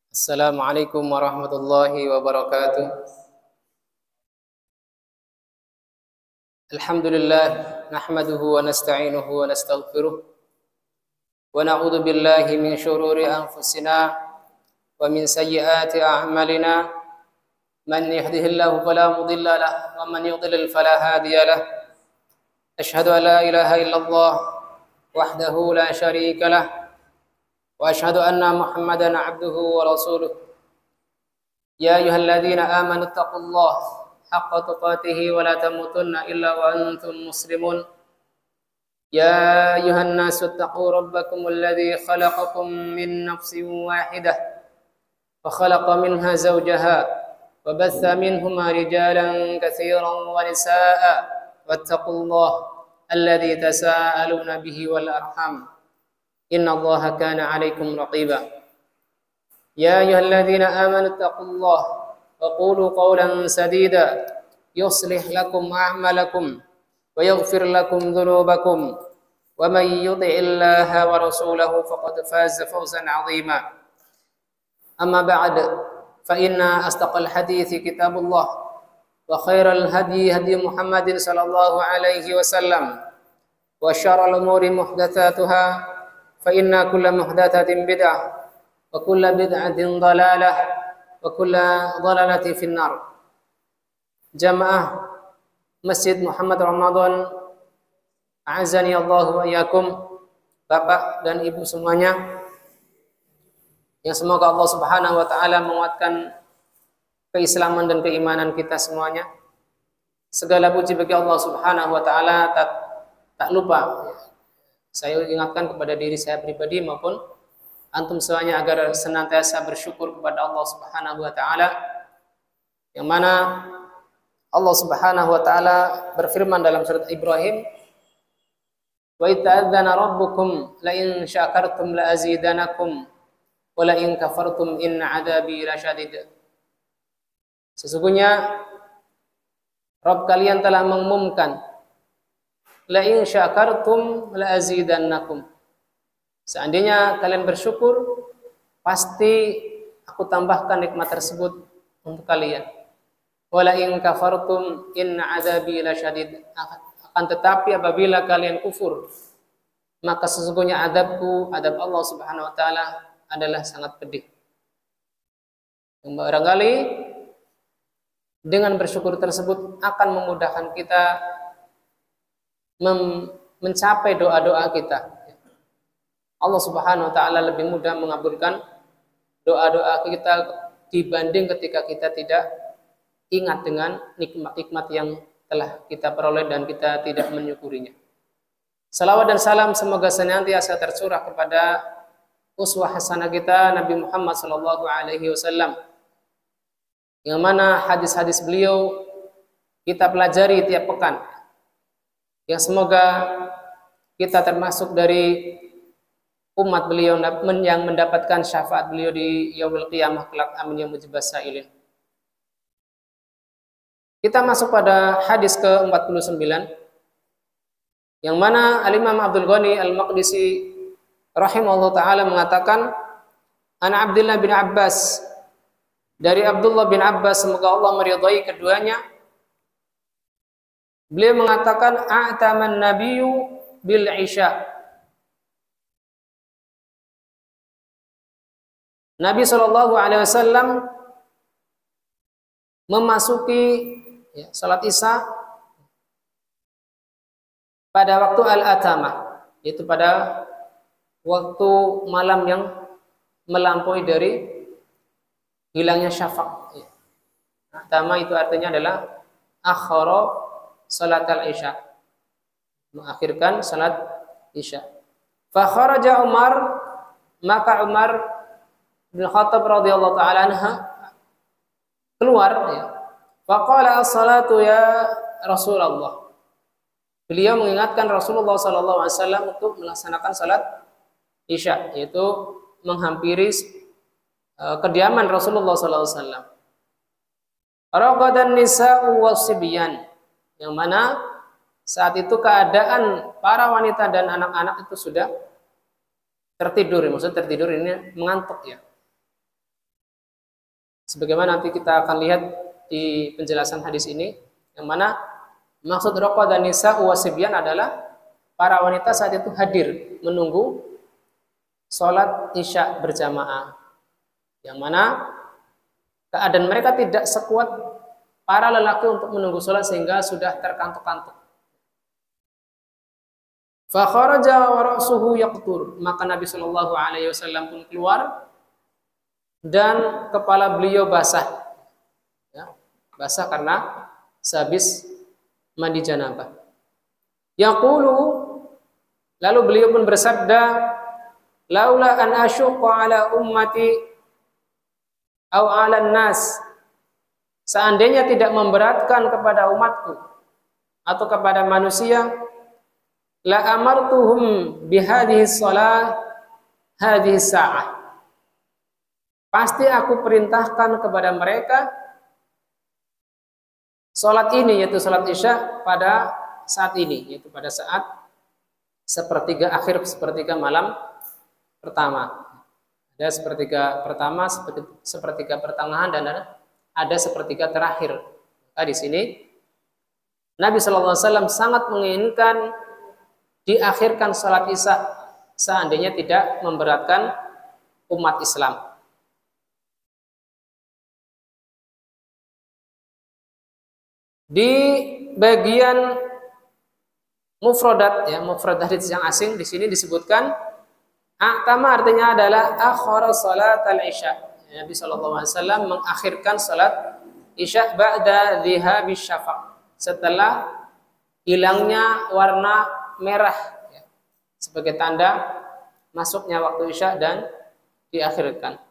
Assalamualaikum warahmatullahi wabarakatuh. Alhamdulillah nahmaduhu wa nasta'inuhu wa nastaghfiruh wa na'udzu billahi min shururi anfusina wa min sayyiati a'malina. Man yahdihillahu fala mudilla lahu wa man yudlil fala hadiya lahu. Ashhadu an la ilaha illallah wahdahu la syarika lahu wa ashhadu anna Muhammadan 'abduhu wa rasuluh. Ya ayyuhalladzina amanu taqullaha haqqa tuqatih wa la tamutunna illa wa antum muslimun. Ya ayyuhan nasu taqu rabbakumul ladzi khalaqakum min nafsin wahidah wa khalaqa minha zawjaha wa batha minhuma rijalan katsiran wa nisaa'a wattaqullaha alladzi tasaaluna bihi wal arham innallaha kana 'alaikum raqiba. Ya ayyuhalladzina amanu taqullaha وقولوا قولا سديدا يصلح لكم أعمالكم ويغفر لكم ذنوبكم ومن يطع الله ورسوله فقد فاز فوزا عظيما. أما بعد فإن أصدق الحديث كتاب الله وخير الهدي هدي محمد صلى الله عليه وسلم وشر الأمور محدثاتها فإن كل محدثة بدعة وكل بدعة ضلالة wa kullu dhalalatin finnar. Jamaah Masjid Muhammad Ramadan, a'azzani Allah wa iyyakum, Bapak dan Ibu semuanya, yang semoga Allah Subhanahu wa taala menguatkan keislaman dan keimanan kita semuanya. Segala puji bagi Allah Subhanahu wa taala. Tak lupa saya ingatkan kepada diri saya pribadi maupun antum semuanya agar senantiasa bersyukur kepada Allah Subhanahu wa taala, yang mana Allah Subhanahu wa taala berfirman dalam surat Ibrahim, wa ta'adzana rabbukum la in syakartum la azidanakum wa la in kafartum inna adzabi lasyadid. Sesungguhnya Rabb kalian telah mengumumkan, la in syakartum la azidannakum, seandainya kalian bersyukur, pasti aku tambahkan nikmat tersebut untuk kalian. Wala in kafartum inna adzabi lasyadid. Akan tetapi apabila kalian kufur, maka sesungguhnya adabku, adab Allah Subhanahu wa taala adalah sangat pedih. Barangkali dengan bersyukur tersebut akan memudahkan kita mencapai doa-doa kita. Allah Subhanahu wa taala lebih mudah mengabulkan doa-doa kita dibanding ketika kita tidak ingat dengan nikmat-nikmat yang telah kita peroleh dan kita tidak menyukurinya. Salawat dan salam semoga senantiasa tercurah kepada uswah hasanah kita Nabi Muhammad sallallahu alaihi wasallam, yang mana hadis-hadis beliau kita pelajari tiap pekan. Yang semoga kita termasuk dari umat beliau yang mendapatkan syafaat beliau di yaumil qiyamah kelak, amin ya mujibas sailin. Kita masuk pada hadis ke-49, yang mana Al-Imam Abdul Ghani Al-Maqdisi rahimahullah ta'ala mengatakan, An Abdullah bin Abbas, dari Abdullah bin Abbas, semoga Allah meridhai keduanya, beliau mengatakan, a'taman nabiyyu bil isya. Nabi Shallallahu Alaihi Wasallam memasuki salat Isya pada waktu al-atamah, yaitu pada waktu malam yang melampaui dari hilangnya syafaq. Atamah itu artinya adalah akhara salat al-isya, mengakhirkan salat isya. Fa kharaja Umar, maka Umar bin Khattab radhiyallahu ta'ala anha keluar, faqala as-salatu ya Rasulullah. Beliau mengingatkan Rasulullah sallallahu alaihi wasallam untuk melaksanakan salat Isya, yaitu menghampiri kediaman Rasulullah sallallahu alaihi wasallam. Raqadan nisa'u wasibyan, yang mana saat itu keadaan para wanita dan anak-anak itu sudah tertidur. Maksud tertidur ini mengantuk ya. Sebagaimana nanti kita akan lihat di penjelasan hadis ini, yang mana maksud raqad dan nisa wasibyan adalah para wanita saat itu hadir menunggu sholat isya berjamaah, yang mana keadaan mereka tidak sekuat para lelaki untuk menunggu sholat sehingga sudah terkantuk-kantuk. Fa kharaja wa ra'suhu yaqtur, maka Nabi Shallallahu alaihi wasallam pun keluar dan kepala beliau basah. Ya, basah karena sehabis mandi janabah. Yaqulu, lalu beliau pun bersabda, laula an asyqa ala ummati aw 'alan nas, seandainya tidak memberatkan kepada umatku atau kepada manusia, la amartuhum bihadhihi shalah hadhihi sa'ah, pasti aku perintahkan kepada mereka salat ini, yaitu salat isya pada saat ini, yaitu pada saat sepertiga akhir, sepertiga malam pertama. Ada sepertiga pertama, sepertiga pertengahan, dan ada sepertiga terakhir. Nah, di sini Nabi Shallallahu Alaihi Wasallam sangat menginginkan diakhirkan salat isya seandainya tidak memberatkan umat Islam. Di bagian mufradat, ya, mufrad hadits yang asing, di sini disebutkan a'tama, artinya adalah akhara salat al-isya. Nabi sallallahu alaihi wasallam mengakhirkan salat isya ba'da dhihabi syafaq, setelah hilangnya warna merah, ya, sebagai tanda masuknya waktu isya, dan diakhirkan.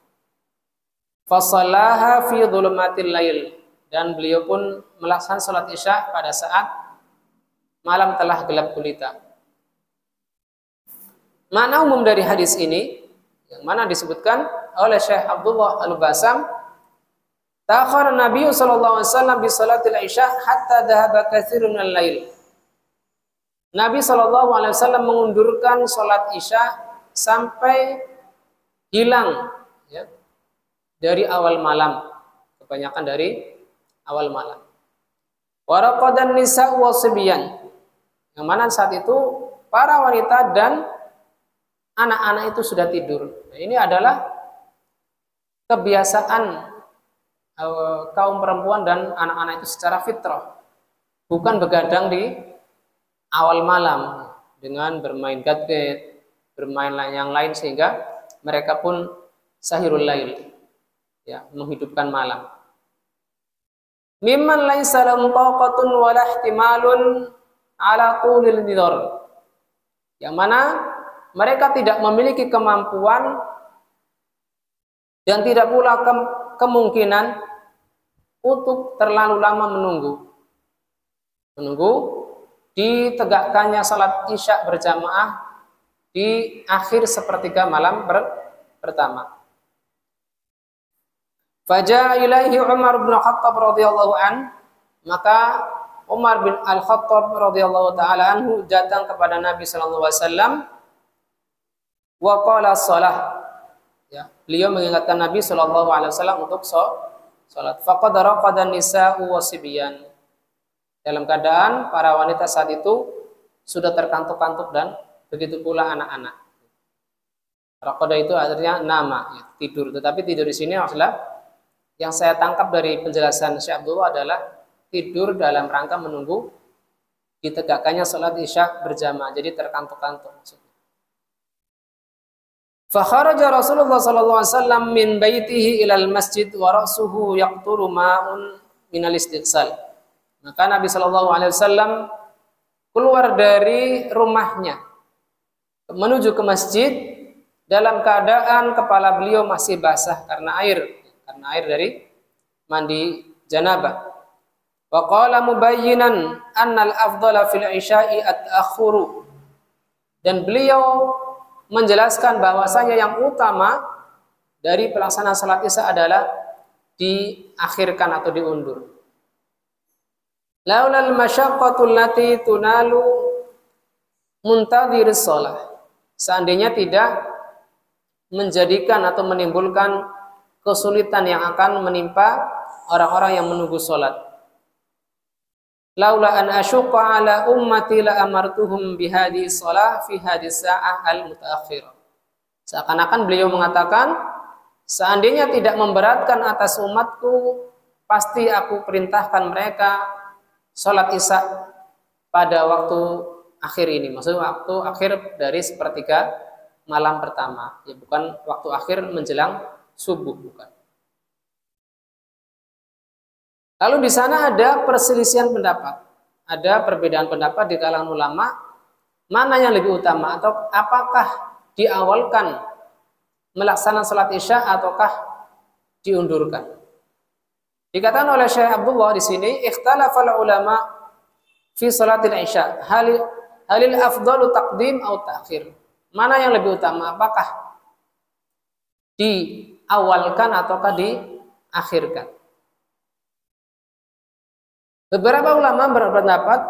Fasallaha fi dhulumatil lail, dan beliau pun melaksanakan salat isya pada saat malam telah gelap gulita. Makna umum dari hadis ini yang mana disebutkan oleh Syekh Abdullah Al-Basam, ta'akhkhara Nabi sallallahu alaihi wasallam bi salatil isya hatta dhahaba katsirun minal lail. Nabi sallallahu alaihi wasallam mengundurkan salat isya sampai hilang, ya, dari awal malam, kebanyakan dari awal malam. Wa raqadan nisa wasibyan, yang mana saat itu para wanita dan anak-anak itu sudah tidur. Nah, ini adalah kebiasaan kaum perempuan dan anak-anak itu secara fitrah, bukan begadang di awal malam dengan bermain gadget, bermain yang lain, sehingga mereka pun sahirul lail, ya, menghidupkan malam. Mimman laisa lahum taqatun wala ihtimalun ala tulil nidhar, yang mana mereka tidak memiliki kemampuan dan tidak pula kemungkinan untuk terlalu lama menunggu ditegakkannya salat isya berjamaah di akhir sepertiga malam pertama. Faja'a ilaihi Umar bin Khattab radhiyallahu an, maka Umar bin Al-Khattab radhiyallahu taala anhu datang kepada Nabi sallallahu alaihi wasallam wa qala shalah, ya, beliau mengingatkan Nabi sallallahu alaihi wasallam untuk salat. Faqad raqada nisa'u wasibyan, dalam keadaan para wanita saat itu sudah terkantuk-kantuk dan begitu pula anak-anak. Raqada itu artinya nama, ya, tidur, tetapi tidur di sini maksudnya yang saya tangkap dari penjelasan Syekh Abdullah adalah tidur dalam rangka menunggu ditegakkannya salat isya berjamaah, jadi terkantuk-kantuk maksudnya. Fa kharaja Rasulullah sallallahu alaihi wasallam min baitihi ilal masjid wa ra'suhu yaqturu ma'un minal istighsal. Maka Nabi sallallahu alaihi wasallam keluar dari rumahnya menuju ke masjid dalam keadaan kepala beliau masih basah karena air dari mandi janabah. Wa qala mubayyinan annal afdala fil isya'i at-ta'akhkhuru, dan beliau menjelaskan bahwasanya yang utama dari pelaksanaan salat isya adalah diakhirkan atau diundur. Laulal masyaqqatu allati tunalu muntadhiris shalah, seandainya tidak menjadikan atau menimbulkan kesulitan yang akan menimpa orang-orang yang menunggu sholat. Laula an asyqa ala ummati la amartuhum bihadhihi shalah fi hadhihi sa'ah al-mutaakhirah. Seakan-akan beliau mengatakan, seandainya tidak memberatkan atas umatku, pasti aku perintahkan mereka sholat isya pada waktu akhir ini. Maksudnya waktu akhir dari sepertiga malam pertama, ya, bukan waktu akhir menjelang subuh, bukan. Lalu di sana ada perselisihan pendapat, ada perbedaan pendapat di kalangan ulama, mana yang lebih utama, atau apakah diawalkan melaksanakan salat isya ataukah diundurkan. Dikatakan oleh Syekh Abdullah di sini, ikhtalafal ulama fi salatil isya, halil afdalu taqdim atau ta'khir. Mana yang lebih utama, apakah diawalkan ataukah diakhirkan? Beberapa ulama berpendapat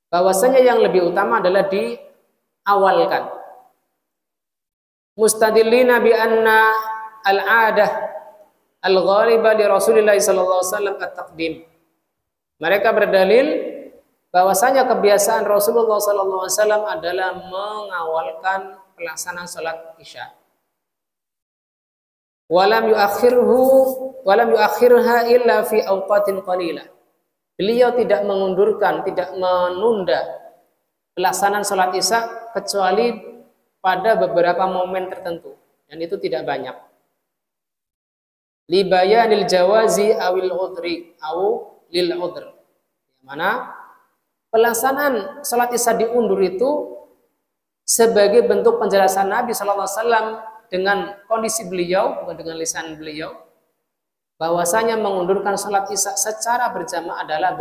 bahwasanya yang lebih utama adalah diawalkan. Mustadillina bi anna al-'adah al-ghaliba li Rasulillah sallallahu alaihi wasallam at-taqdim. Mereka berdalil bahwasanya kebiasaan Rasulullah sallallahu alaihi wasallam adalah mengawalkan pelaksanaan salat Isya. Walam yuakhirha illa fi awqatin qalilah. Beliau tidak mengundurkan, tidak menunda pelaksanaan salat Isya kecuali pada beberapa momen tertentu, dan itu tidak banyak. Li bayanil jawazi awil udri au lil udr. Mana pelaksanaan salat Isya diundur itu sebagai bentuk penjelasan Nabi sallallahu alaihi wasallam dengan kondisi beliau, bukan dengan lisan beliau, bahwasanya mengundurkan salat Isya secara berjamaah adalah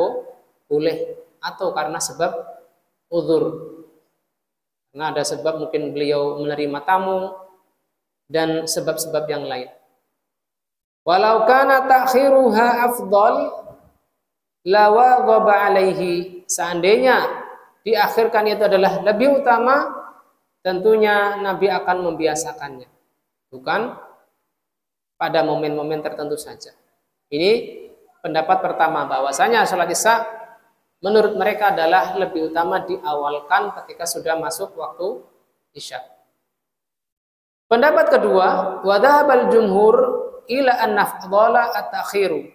boleh, atau karena sebab uzur. Karena ada sebab, mungkin beliau menerima tamu dan sebab-sebab yang lain. Walau kana ta'khiruha afdal lawadhaba alaihi. Seandainya diakhirkan itu adalah lebih utama, tentunya Nabi akan membiasakannya, bukan pada momen-momen tertentu saja. Ini pendapat pertama, bahwasanya salat Isya menurut mereka adalah lebih utama diawalkan ketika sudah masuk waktu Isya. Pendapat kedua, wadhabal jumhur ila an-nafdhala at-ta'khiru.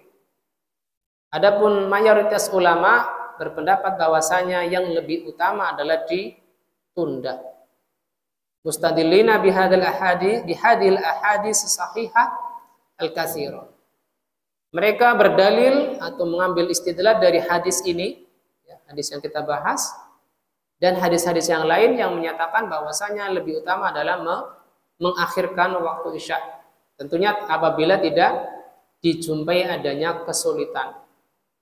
Adapun mayoritas ulama berpendapat bahwasanya yang lebih utama adalah ditunda. Mustadillina bihadil ahadits sahihah al-katsirah. Mereka berdalil atau mengambil istidlal dari hadis ini, hadis yang kita bahas, dan hadis-hadis yang lain yang menyatakan bahwasanya lebih utama adalah mengakhirkan waktu Isya. Tentunya apabila tidak dijumpai adanya kesulitan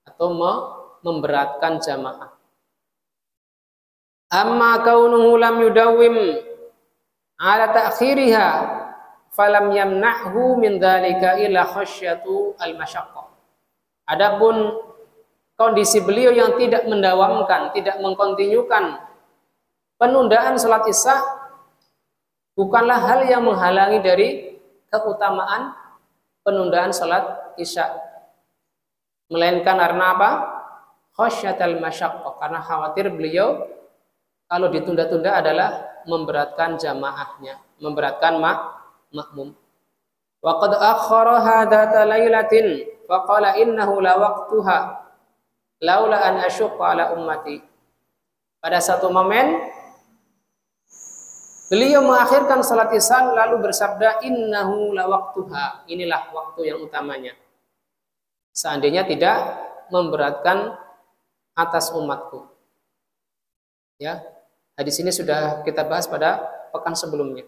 atau memberatkan jamaah. Amma kaunuhu lam yudawwim ala ta'khiriha falam yamna'hu min dzalika illa khasyatu al-masyaqqah. Adapun kondisi beliau yang tidak mendawamkan, tidak mengkontinyukan penundaan salat Isya bukanlah hal yang menghalangi dari keutamaan penundaan salat Isya, melainkan karena apa? Khasyatal masyaqqah, karena khawatir beliau kalau ditunda-tunda adalah memberatkan jamaahnya, memberatkan makmum. Wa qad akhkharaha dzata lailatin fa qala innahu la waqtuha laula an asyqa ala ummati. Pada satu momen beliau mengakhirkan salat Isya lalu bersabda, innahu la waqtuha, inilah waktu yang utamanya, seandainya tidak memberatkan atas umatku. Ya, hadis ini sudah kita bahas pada pekan sebelumnya.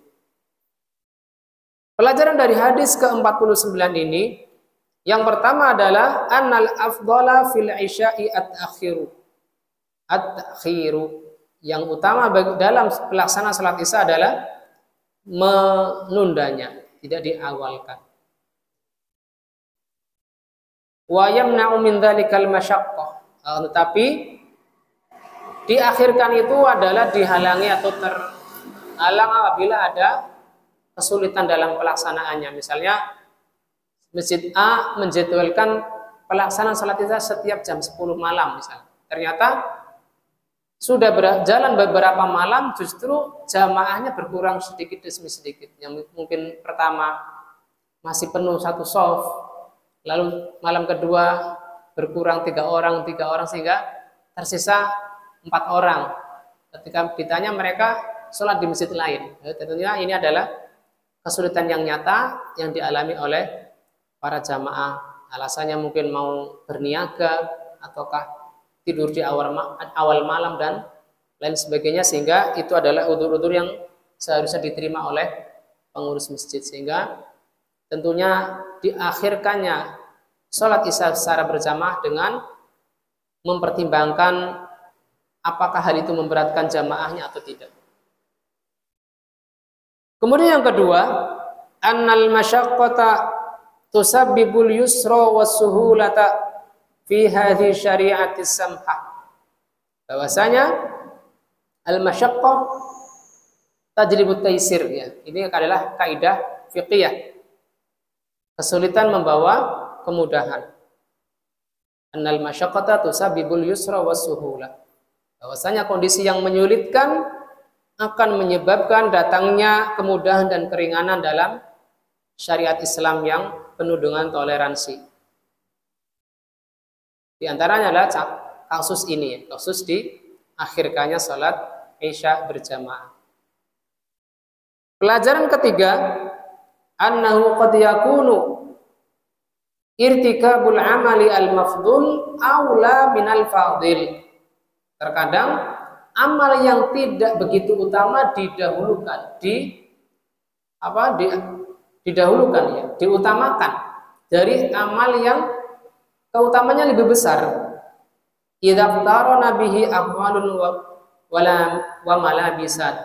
Pelajaran dari hadis ke-49 ini, yang pertama adalah annal afdhala fil isya'i at-ta'khiru. At-ta'khiru, yang utama dalam pelaksanaan salat Isya adalah menundanya, tidak diawalkan. Wa yamna'u min dzalikal masyaqqah. Tetapi diakhirkan itu adalah dihalangi atau terhalang apabila ada kesulitan dalam pelaksanaannya. Misalnya Masjid A menjadwalkan pelaksanaan salat isya setiap jam 10 malam misalnya. Ternyata sudah berjalan beberapa malam justru jamaahnya berkurang sedikit demi sedikit. Yang mungkin pertama masih penuh satu shaf, lalu malam kedua berkurang 3 orang sehingga tersisa 4 orang. Ketika ditanya mereka sholat di masjid lain, tentunya ini adalah kesulitan yang nyata yang dialami oleh para jamaah. Alasannya mungkin mau berniaga ataukah tidur di awal malam dan lain sebagainya, sehingga itu adalah udzur-udzur yang seharusnya diterima oleh pengurus masjid, sehingga tentunya diakhirkannya sholat isya secara berjamaah dengan mempertimbangkan apakah hal itu memberatkan jamaahnya atau tidak. Kemudian yang kedua, annal masyaqqata tusabbibul yusra was-suhulata fi hadhihi syari'atis samhah. Bahwasanya al-masyaqqah tajlibut taisir, ya. Ini adalah kaidah fiqhiyah. Kesulitan membawa kemudahan. Annal masyaqqata tusabbibul yusra was-suhulah. Bahwasanya kondisi yang menyulitkan akan menyebabkan datangnya kemudahan dan keringanan dalam syariat Islam yang penuh dengan toleransi. Di antaranya adalah kasus ini, kasus diakhirkannya sholat isya berjamaah. Pelajaran ketiga, annahu qad yakunu irtikabul amali al-mafdul aula minal fadil. Terkadang amal yang tidak begitu utama didahulukan, didahulukan, ya, diutamakan dari amal yang keutamanya lebih besar. Idza qarana bihi aqwalun wa malabisat,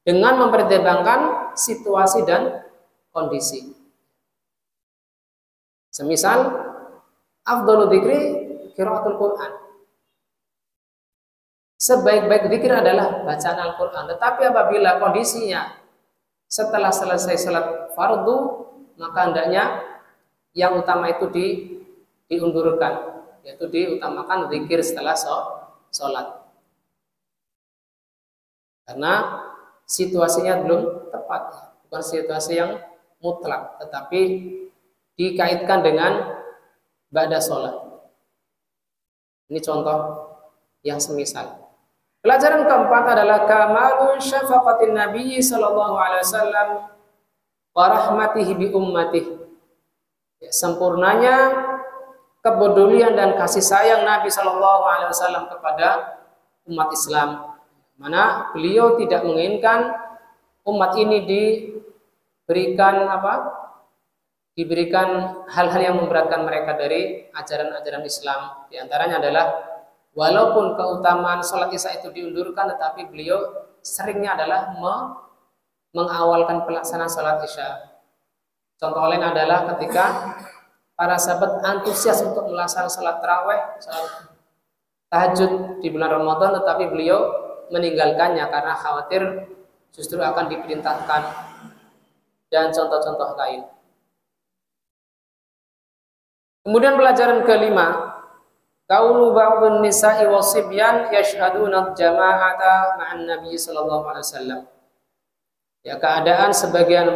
dengan mempertimbangkan situasi dan kondisi. Semisal afdhalu dzikri qiraatul Quran. Sebaik-baik zikir adalah bacaan Al-Quran. Tetapi apabila kondisinya setelah selesai salat fardu, maka hendaknya yang utama itu diundurkan, yaitu diutamakan zikir setelah sholat. Karena situasinya belum tepat, bukan situasi yang mutlak, tetapi dikaitkan dengan ba'da sholat. Ini contoh yang semisal. Pelajaran keempat adalah kamalun syafaqatin Nabi sallallahu alaihi wasallam wa rahmatihi bi ummatihi. Ya, sempurnanya kepedulian dan kasih sayang Nabi sallallahu alaihi wasallam kepada umat Islam. Mana beliau tidak menginginkan umat ini diberikan hal-hal yang memberatkan mereka dari ajaran-ajaran Islam. Di antaranya adalah walaupun keutamaan sholat isya itu diundurkan, tetapi beliau seringnya adalah mengawalkan pelaksanaan sholat isya. Contoh lain adalah ketika para sahabat antusias untuk melaksanakan sholat tarawih, sholat tahajud di bulan Ramadan, tetapi beliau meninggalkannya karena khawatir justru akan diperintahkan, dan contoh-contoh lain. Kemudian pelajaran kelima, kaunu ba'dun nisa'i wasibyan yashhaduna jama'ata ma'an Nabi sallallahu alaihi wasallam. Ya, keadaan sebagian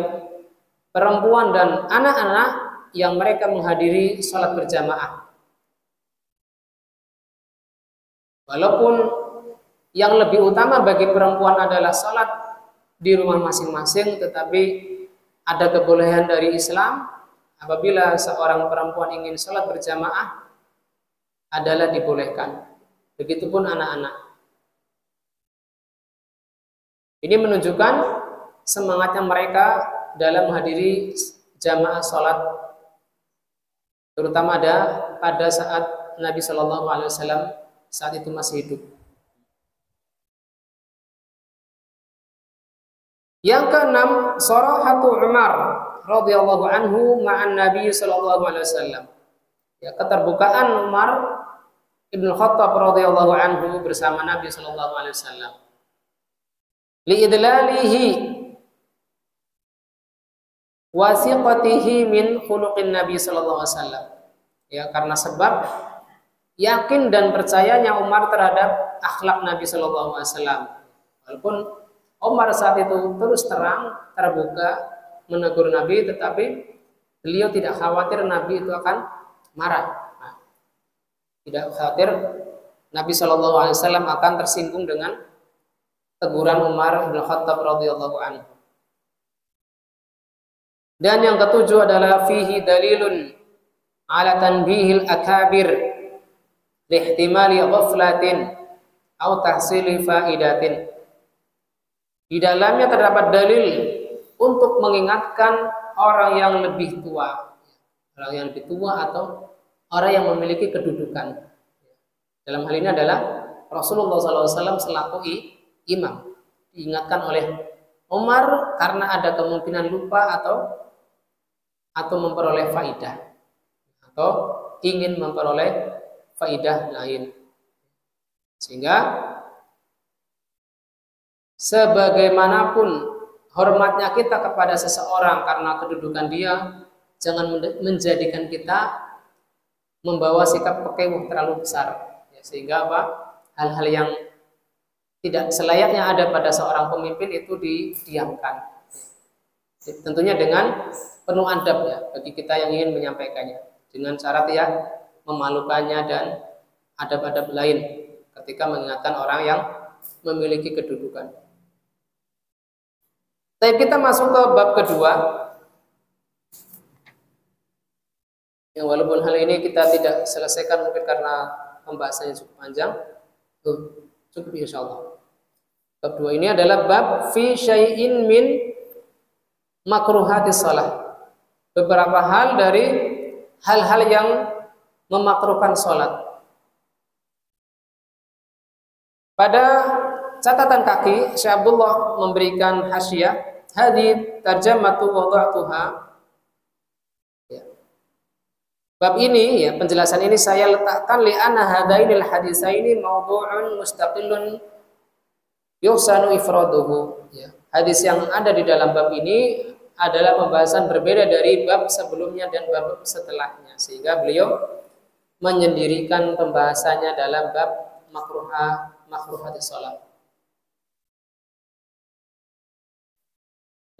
perempuan dan anak-anak yang mereka menghadiri salat berjamaah. Walaupun yang lebih utama bagi perempuan adalah salat di rumah masing-masing, tetapi ada kebolehan dari Islam apabila seorang perempuan ingin salat berjamaah adalah dibolehkan. Begitupun anak-anak. Ini menunjukkan semangatnya mereka dalam menghadiri jamaah salat, terutama pada saat Nabi Shallallahu Alaihi Wasallam saat itu masih hidup. Yang keenam, sarahatu Umar radhiyallahu anhu ma'an Nabi Shallallahu Alaihi Wasallam. Ya, keterbukaan Umar Ibnu Khattab radhiyallahu anhu bersama Nabi sallallahu alaihi wasallam. Liidlalihi, wasiqatihi min khuluqin Nabi sallallahu alaihi wasallam. Ya, karena sebab yakin dan percayanya Umar terhadap akhlak Nabi sallallahu alaihi wasallam. Walaupun Umar saat itu terus terang, terbuka menegur Nabi, tetapi beliau tidak khawatir Nabi itu akan marah. Nah, tidak khawatir Nabi sallallahu alaihi wasallam akan tersinggung dengan teguran Umar bin Khattab radhiyallahu anhu. Dan yang ketujuh adalah fihi dalilun ala tanbihil akabir lihtimali ghaflatin atau tahsili faidatin. Di dalamnya terdapat dalil untuk mengingatkan orang yang lebih tua. Orang yang lebih tua atau orang yang memiliki kedudukan. Dalam hal ini adalah Rasulullah SAW selaku imam. Diingatkan oleh Umar karena ada kemungkinan lupa atau memperoleh faidah atau ingin memperoleh faidah lain, sehingga sebagaimanapun hormatnya kita kepada seseorang karena kedudukan dia, jangan menjadikan kita membawa sikap pekewuh terlalu besar, ya, sehingga hal-hal yang tidak selayaknya ada pada seorang pemimpin itu didiamkan. Tentunya dengan penuh adab, ya, bagi kita yang ingin menyampaikannya, dengan cara tidak memalukannya dan adab-adab lain ketika mengingatkan orang yang memiliki kedudukan. Tapi kita masuk ke bab kedua, yang walaupun hal ini kita tidak selesaikan mungkin karena pembahasannya cukup panjang, cukup insyaallah. Bab 2 ini adalah bab fi syai'in min makruhatis shalah. Beberapa hal dari hal-hal yang memakruhkan sholat. Pada catatan kaki, Syekh Abdullah memberikan hasyiah, hadits tarjamatu wada'tuha. Ya. Bab ini, ya, penjelasan ini saya letakkan li'anna hadainil hadisaini mawdu'un mustaqillun yuhsanu ifraduhu. Ya. Hadis yang ada di dalam bab ini adalah pembahasan berbeda dari bab sebelumnya dan bab setelahnya, sehingga beliau menyendirikan pembahasannya dalam bab makruhatis shalah.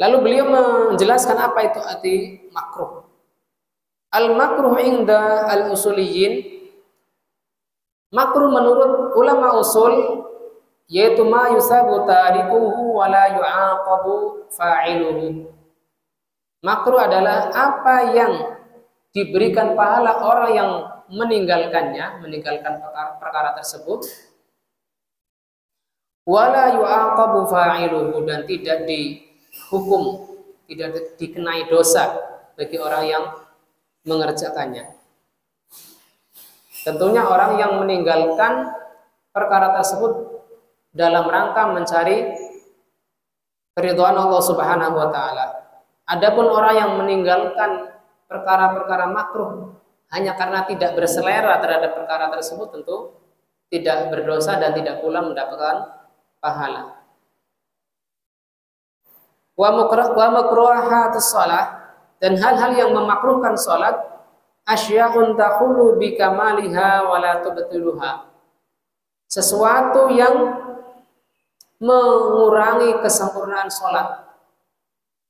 Lalu beliau menjelaskan apa itu arti makruh. Al makruh inda al usuliyin, makruh menurut ulama usul yaitu ma yusabu tarikuhu wa la yu'aqabu fa'iluhu. Makruh adalah apa yang diberikan pahala orang yang meninggalkannya, meninggalkan perkara tersebut, wala yu'aqabu fa'iluhu, dan tidak dihukum, tidak dikenai dosa bagi orang yang mengerjakannya. Tentunya orang yang meninggalkan perkara tersebut dalam rangka mencari keridhaan Allah Subhanahu wa taala. Adapun orang yang meninggalkan perkara-perkara makruh hanya karena tidak berselera terhadap perkara tersebut, tentu tidak berdosa dan tidak pula mendapatkan pahala. Wa makruhatus shalah, dan hal-hal yang memakruhkan salat, asya'un tahulu bi kamaliha wa la tubtiluha. Sesuatu yang mengurangi kesempurnaan salat,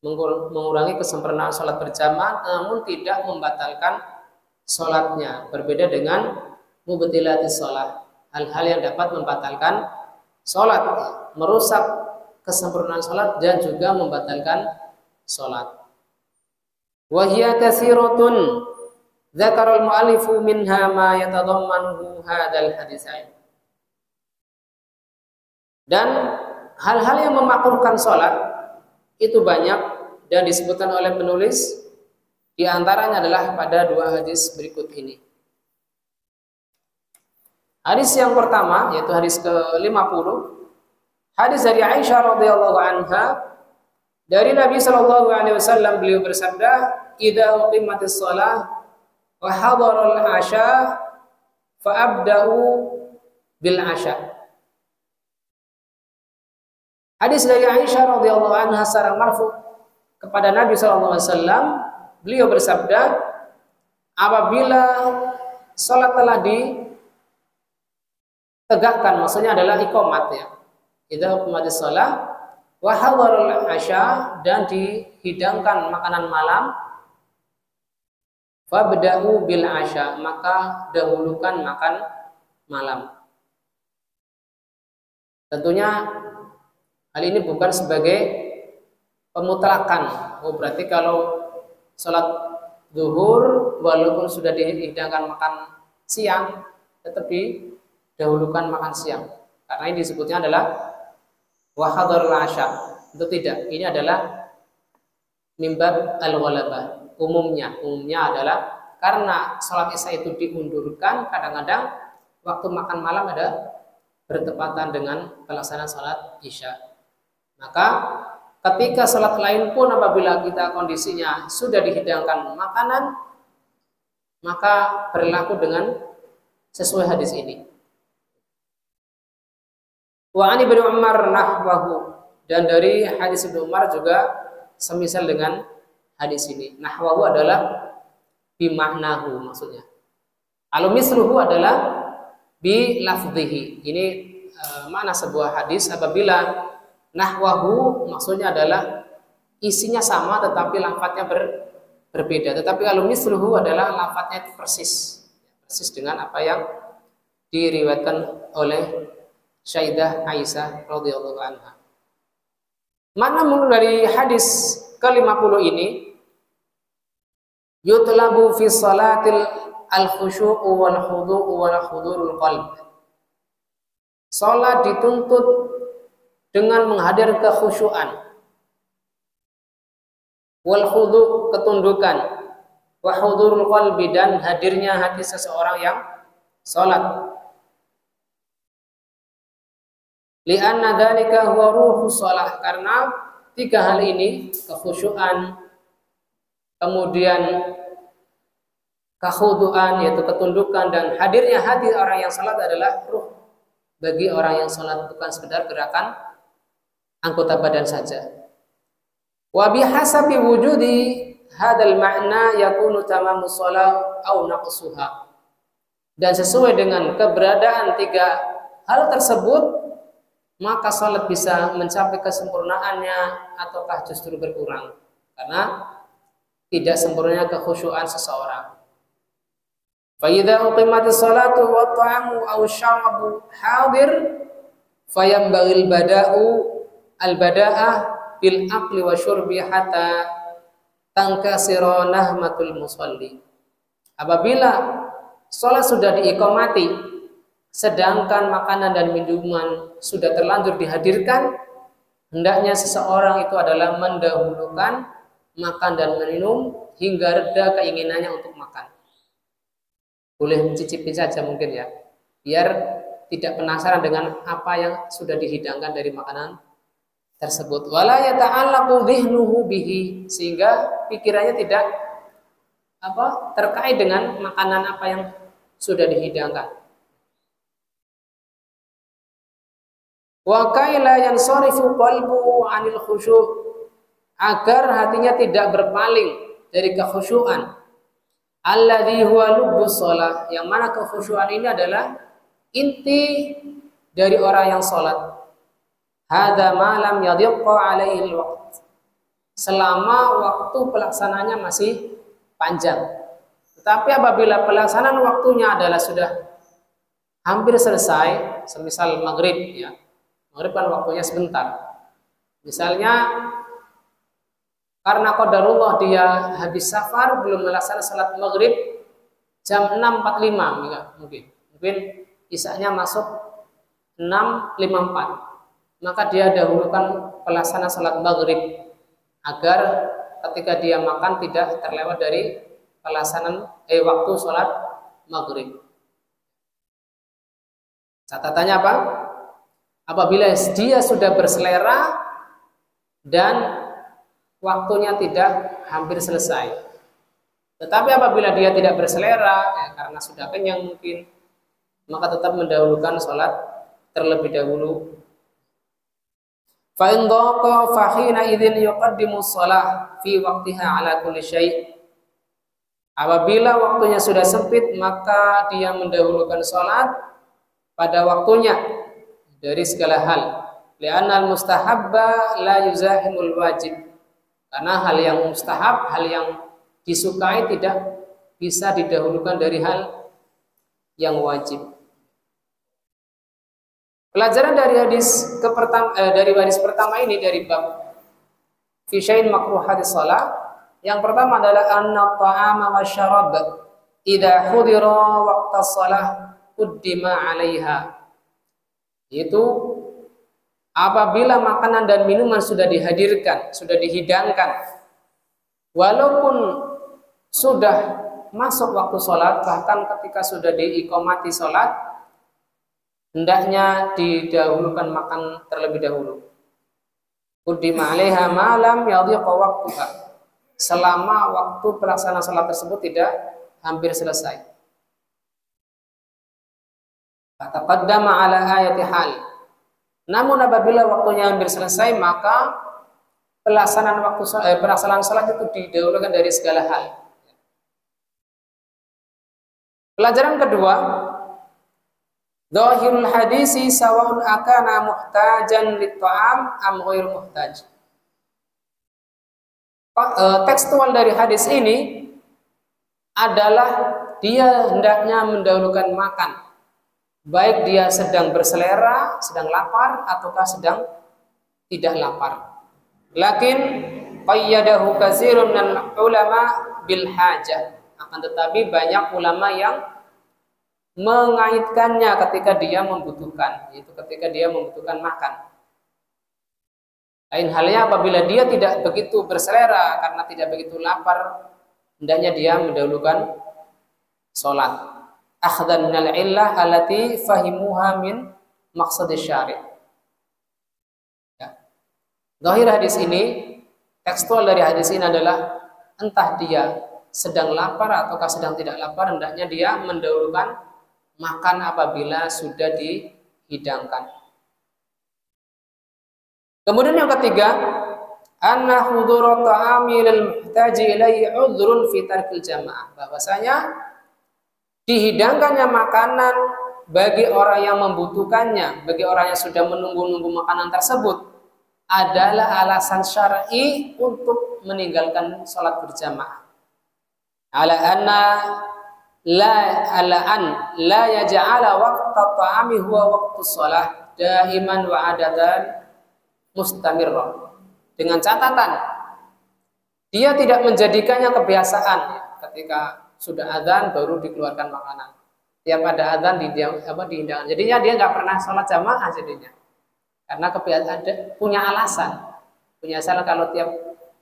mengurangi kesempurnaan salat berjamaah namun tidak membatalkan salatnya. Berbeda dengan mubtilatis shalah, hal-hal yang dapat membatalkan salat, merusak kesempurnaan salat dan juga membatalkan salat. Wa hiya katsiratun dzakara al-mu'allifu minha ma yatadammanuhu hadzal hadisain. Dan hal-hal yang memakruhkan salat itu banyak dan disebutkan oleh penulis, di antaranya adalah pada dua hadis berikut ini. Hadis yang pertama yaitu hadis ke-50, hadis dari Aisyah radhiyallahu anha, dari Nabi sallallahu alaihi wasallam, beliau bersabda, "Idza uqimatis shalah wa hadaral 'asha fa abda'u bil 'asha." Hadis dari Aisyah radhiyallahu anha secara marfu, kepada Nabi SAW, beliau bersabda, apabila sholat telah ditegakkan, maksudnya adalah iqamat ya, idza uqimatis shalah wa hadarul asya, dan dihidangkan makanan malam, fabda'u bil asya, maka dahulukan makan malam. Tentunya hal ini bukan sebagai pemutlakan. Oh, berarti kalau sholat zuhur walaupun sudah dihidangkan makan siang, tetap didahulukan makan siang. Karena ini disebutnya adalah wahadharul asya. Itu tidak. Ini adalah mimbab al-ghalabah. Umumnya adalah karena sholat isya itu diundurkan, kadang-kadang waktu makan malam ada bertepatan dengan pelaksanaan sholat isya. Maka ketika sholat lain pun apabila kita kondisinya sudah dihidangkan makanan, maka berlaku dengan sesuai hadis ini. Wa ani bin Umar nahwahu, dan dari hadis Ibnu Umar juga semisal dengan hadis ini. Nahwahu adalah bimaknahu maksudnya. Al-misluhu adalah bi lafdhihi. Ini makna sebuah hadis apabila nahwahu maksudnya adalah isinya sama tetapi lafadznya berbeda. Tetapi kalau misluhu adalah lafadznya itu persis dengan apa yang diriwayatkan oleh Sayyidah Aisyah radhiyallahu anha. Makna menurut dari hadis ke-50 ini, yutlabu fi salatil al-khusyu'u wal khudu'u wal hudurul qalb. Salat dituntut dengan menghadir kekhusyuan, wal khudu' ketundukan, wa hudurul qalbi, dan hadirnya hati seseorang yang salat. Li'anna dzalika huwa ruhus shalah, karena tiga hal ini, kekhusyuan, kemudian kekhuduan yaitu ketundukan, dan hadirnya hati orang yang salat adalah ruh bagi orang yang salat, bukan sekedar gerakan anggota badan saja. Wa bihasabi wujudi hadzal ma'na yakunu tamamus shalah au naqsuha, dan sesuai dengan keberadaan tiga hal tersebut maka salat bisa mencapai kesempurnaannya ataukah justru berkurang karena tidak sempurnanya kekhusyuan seseorang. Fa idza uqimatis salatu wa ta'amu aw syarabu hadir fayambaghil al-bada'ah bil aqli wa syurbi hatta tankasira nahmatul musalli. Apabila salat sudah diiqamati sedangkan makanan dan minuman sudah terlanjur dihadirkan, hendaknya seseorang itu adalah mendahulukan makan dan minum hingga reda keinginannya untuk makan. Boleh mencicipi saja mungkin ya, biar tidak penasaran dengan apa yang sudah dihidangkan dari makanan tersebut. Wala yata'allaqu dhihnuhu bihi, sehingga pikirannya tidak terkait dengan makanan apa yang sudah dihidangkan. Wa kaila yansarifu qalbu 'anil khusyu', agar hatinya tidak berpaling dari kekhusyuan. Alladzi huwa lubbus shalah, yang mana kekhusyuan ini adalah inti dari orang yang salat. Hadza ma lam yadhiqqa 'alaihi al-waqt, selama waktu pelaksananya masih panjang. Tetapi apabila pelaksanaan waktunya adalah sudah hampir selesai, semisal maghrib ya. Maghrib kan waktunya sebentar. Misalnya karena qadarullah dia habis safar belum melaksanakan salat maghrib jam 6.45 mungkin isanya masuk 6.54, maka dia dahulukan pelaksanaan salat maghrib agar ketika dia makan tidak terlewat dari pelaksanaan waktu salat maghrib. Catatannya apa? Apabila dia sudah berselera dan waktunya tidak hampir selesai. Tetapi apabila dia tidak berselera karena sudah kenyang mungkin, maka tetap mendahulukan sholat terlebih dahulu. Fa in dhaqa fa hina idzin yuqaddimu shalah fi waqtiha ala kulli syai'. Apabila waktunya sudah sempit, maka dia mendahulukan salat pada waktunya dari segala hal. Li'anna al-mustahabba la yuzahimul wajib. Karena hal yang mustahab, hal yang disukai tidak bisa didahulukan dari hal yang wajib. Pelajaran dari dari baris pertama ini dari bab fi syai'in makruhatis shalah, yang pertama adalah anna ta'ama wasyarab idza hudira waqtas shalah quddima 'alaiha. Itu apabila makanan dan minuman sudah dihadirkan, sudah dihidangkan, walaupun sudah masuk waktu sholat, bahkan ketika sudah diiqamati sholat, hendaknya didahulukan makan terlebih dahulu. Quddima 'alaiha ma lam yadhiqa waqtuha, selama waktu pelaksanaan sholat tersebut tidak hampir selesai. Taqaddama 'ala ayati hal. Namun apabila waktunya hampir selesai, maka pelaksanaan sholat itu didahulukan dari segala hal. Pelajaran kedua, dhahirul hadisi sawa'un akana muhtajan lit-ta'am am ghairu muhtaj. Tekstual dari hadis ini adalah dia hendaknya mendahulukan makan, baik dia sedang berselera, sedang lapar, ataukah sedang tidak lapar. Lakin qayyadahu katsirun minal ulama bil hajah. Akan tetapi banyak ulama yang mengaitkannya ketika dia membutuhkan, yaitu ketika dia membutuhkan makan. Lain halnya apabila dia tidak begitu berselera karena tidak begitu lapar, hendaknya dia mendahulukan sholat. Akhdan minal illah allati fahimuha min maqsadis syari'. Ya. Zahir hadis ini, tekstual dari hadis ini adalah entah dia sedang lapar ataukah sedang tidak lapar, hendaknya dia mendahulukan makan apabila sudah dihidangkan. Kemudian yang ketiga, anna hudhurat ta'ami lil muhtaji ilaihi udhrun fi tarkil jamaah. Bahwasanya dihidangkannya makanan bagi orang yang membutuhkannya, bagi orang yang sudah menunggu-nunggu makanan tersebut adalah alasan syar'i untuk meninggalkan sholat berjamaah. Ala an la yaj'ala waqta ta'ami huwa waqtus shalah daiman wa adatan mustamirrah. Dengan catatan dia tidak menjadikannya kebiasaan ketika sudah azan baru dikeluarkan makanan. Tiap ada azan dihidangkan. Jadinya dia nggak pernah sholat jamaah jadinya. Karena kebiasaan punya alasan kalau tiap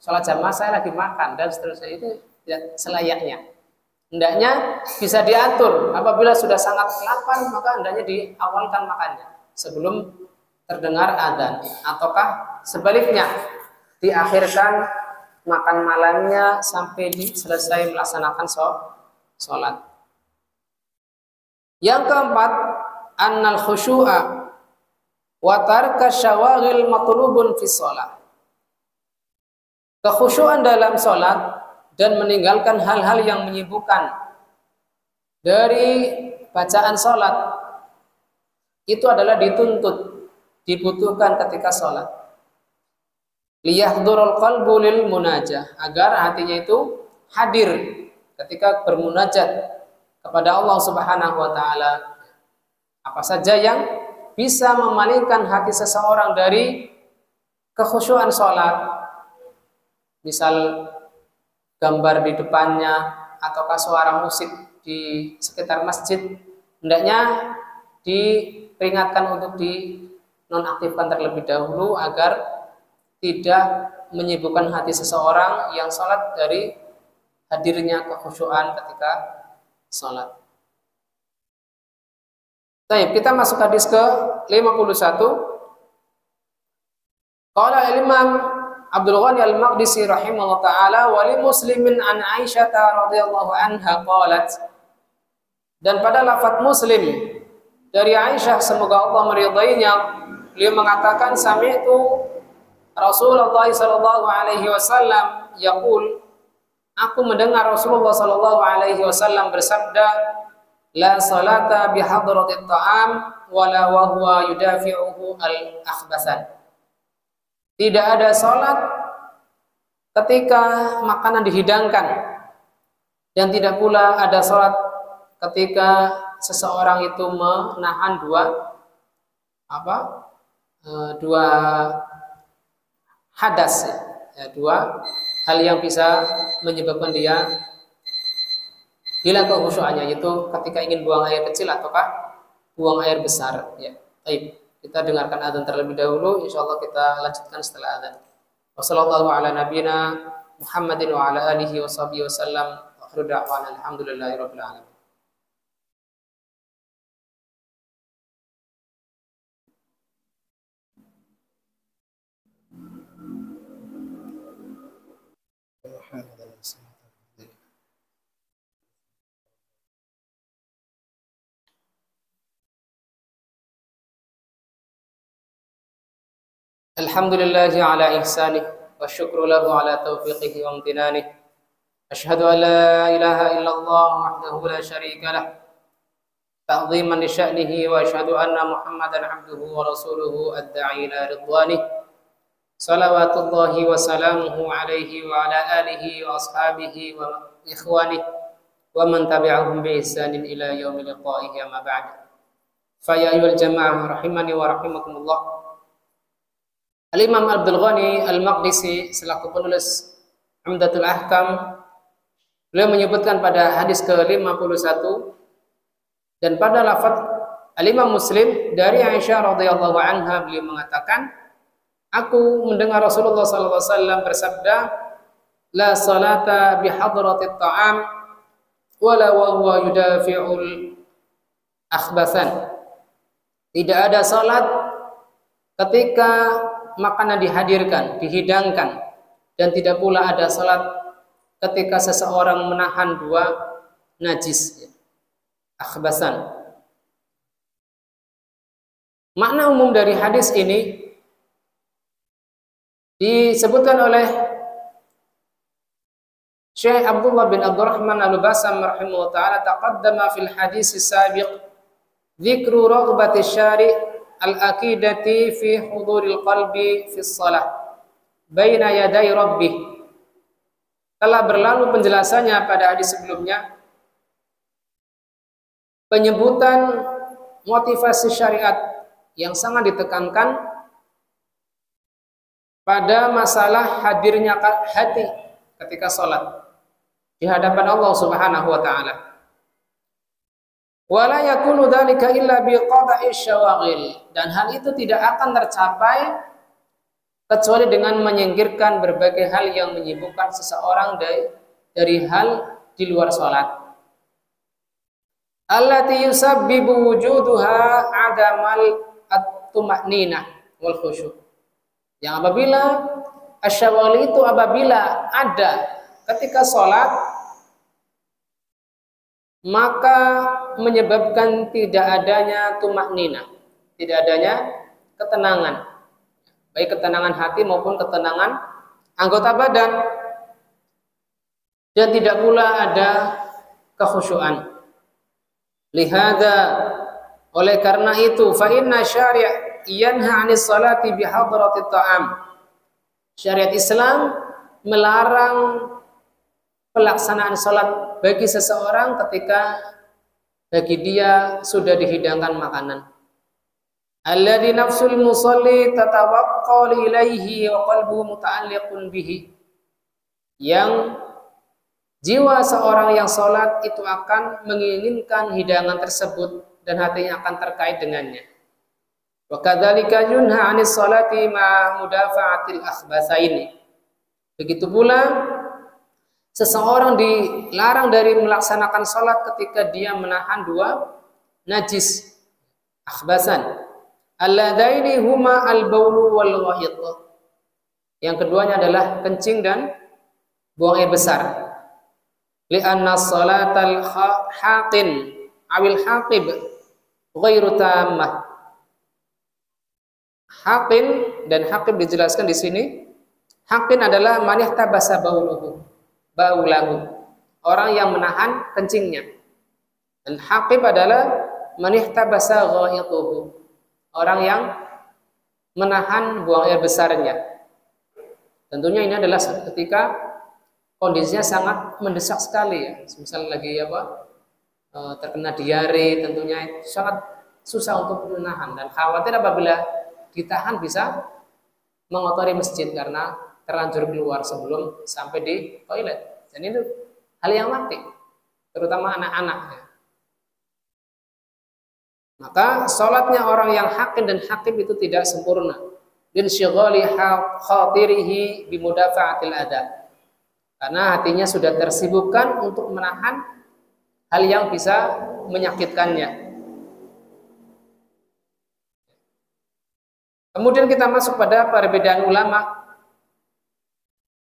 sholat jamaah saya lagi makan dan seterusnya, itu tidak selayaknya. Hendaknya bisa diatur. Apabila sudah sangat lapar, maka hendaknya diawalkan makannya sebelum terdengar adzan, ataukah sebaliknya diakhirkan makan malamnya sampai selesai melaksanakan sholat. Yang keempat, annal khusyu'a wa tarka syawaghil matlubun fi shalah. Kekhusyuan dalam sholat dan meninggalkan hal-hal yang menyibukkan dari bacaan sholat itu adalah dituntut, dibutuhkan ketika sholat. Liyahdurul qalbu lil munajah, agar hatinya itu hadir ketika bermunajat kepada Allah Subhanahu wa taala. Apa saja yang bisa memalingkan hati seseorang dari kekhusyuan sholat, misal gambar di depannya ataukah suara musik di sekitar masjid, hendaknya diperingatkan untuk dinonaktifkan terlebih dahulu agar tidak menyibukkan hati seseorang yang sholat dari hadirnya kekhusyuan ketika sholat. Baik, kita masuk hadis ke 51. Qala al-Imam Abdul Ghani Al-Maqdisi rahimahullah ta'ala wa li Muslimin an Aisyah radhiyallahu anha qalat, dan pada lafaz Muslim dari Aisyah semoga Allah meridainya, beliau mengatakan sami'tu Rasulullah sallallahu alaihi wasallam yaqul, aku mendengar Rasulullah sallallahu alaihi wasallam bersabda, la salata bi hadratit ta'am wala wa huwa yudafi'uhu al-akhbasan. Tidak ada salat ketika makanan dihidangkan, dan tidak pula ada salat ketika seseorang itu menahan dua hadas, ya, dua hal yang bisa menyebabkan dia hilang kekhusyuannya, yaitu ketika ingin buang air kecil ataukah buang air besar. Ya, baik. Kita dengarkan adzan terlebih dahulu. Insyaallah kita lanjutkan setelah adzan. Wassallallahu ala nabiyyina Muhammadin wa ala alihi washabihi wasallam. Akhiru da'wana alhamdulillahirabbil alamin. Alhamdulillahi ala ihsanih wa syukru lahu ala taufiqihi wa amtinanih. Ashhadu an la ilaha illallah wahdahu la syarika lah ta'ziman li sya'nihi, wa ashhadu anna Muhammadan abduhu wa rasuluhu ad-da'i ila ridwanih. Salawatullahi wa salamuhu alaihi wa ala alihi wa ashabihi wa ikhwanih wa man tabi'ahum bi ihsanin ila yaumil liqa'ihi, amma ba'd. Fa ya ayyuhal jamaah rahimani wa rahimakumullah. Al-Imam Abdul Ghani Al-Maqdisi selaku penulis Umdatul Ahkam, beliau menyebutkan pada hadis ke-51 dan pada lafaz Al-Imam Muslim dari Aisyah radhiyallahu anha, beliau mengatakan, aku mendengar Rasulullah sallallahu alaihi wasallam bersabda, la salata bi hadratit ta'am wala wa huwa yudafi'ul akhbasan. Tidak ada salat ketika makanan dihadirkan, dihidangkan, dan tidak pula ada salat ketika seseorang menahan dua najis, akhbasan. Makna umum dari hadis ini disebutkan oleh Syekh Abdullah bin Abdurrahman Al-Basam rahimahullah ta'ala, taqaddama fil hadis sabiq dzikru raghbati syari' al-aqidati fi huduril qalbi fi shalah baina yaday rabbih. Telah berlalu penjelasannya pada hadis sebelumnya, penyebutan motivasi syariat yang sangat ditekankan pada masalah hadirnya hati ketika sholat di hadapan Allah Subhanahu wa ta'ala. Wala yakunu dzalika illa biqada'i syawaghil, dan hal itu tidak akan tercapai kecuali dengan menyingkirkan berbagai hal yang menyibukkan seseorang dari hal di luar salat. Allati yusabbibu wujuduha adamal at-tuma'ninah wal khusyu'. Yang apabila asyawaghil itu apabila ada ketika salat, maka menyebabkan tidak adanya tumaknina, tidak adanya ketenangan, baik ketenangan hati maupun ketenangan anggota badan, dan tidak pula ada kekhusyuan. Lihada, oleh karena itu, fa inna syari' yanha 'anis salati bi hadratit ta'am. Syariat Islam melarang pelaksanaan salat bagi seseorang ketika bagi dia sudah dihidangkan makanan. Alladzi nafsul musalli tatawaqqal ilaihi wa qalbuhu muta'alliqun bihi. Yang jiwa seorang yang salat itu akan menginginkan hidangan tersebut dan hatinya akan terkait dengannya. Wa kadzalika yunha 'anis salati ma mudafa'atil akhbatsaini. Begitu pula seseorang dilarang dari melaksanakan salat ketika dia menahan dua najis, akhbasan. Alladaini huma al-baulu wal gha'id. Yang keduanya adalah kencing dan buang air besar. Li'anna salatal haqin awil haqib ghairu tammah. Haqin dan haqib dijelaskan di sini. Haqin adalah man ihtabasa baulahu, orang yang menahan kencingnya. Dan haqib adalah man ihtabasa ghaituhu, orang yang menahan buang air besarnya. Tentunya ini adalah ketika kondisinya sangat mendesak sekali ya. Misal lagi terkena diare, tentunya sangat susah untuk menahan dan khawatir apabila ditahan bisa mengotori masjid karena terlanjur keluar sebelum sampai di toilet. Dan itu hal yang mati, terutama anak-anak. Maka sholatnya orang yang hakim dan hakim itu tidak sempurna. Bin syighali khatirihi bimudafa'atil adab. Karena hatinya sudah tersibukkan untuk menahan hal yang bisa menyakitkannya. Kemudian kita masuk pada perbedaan ulama.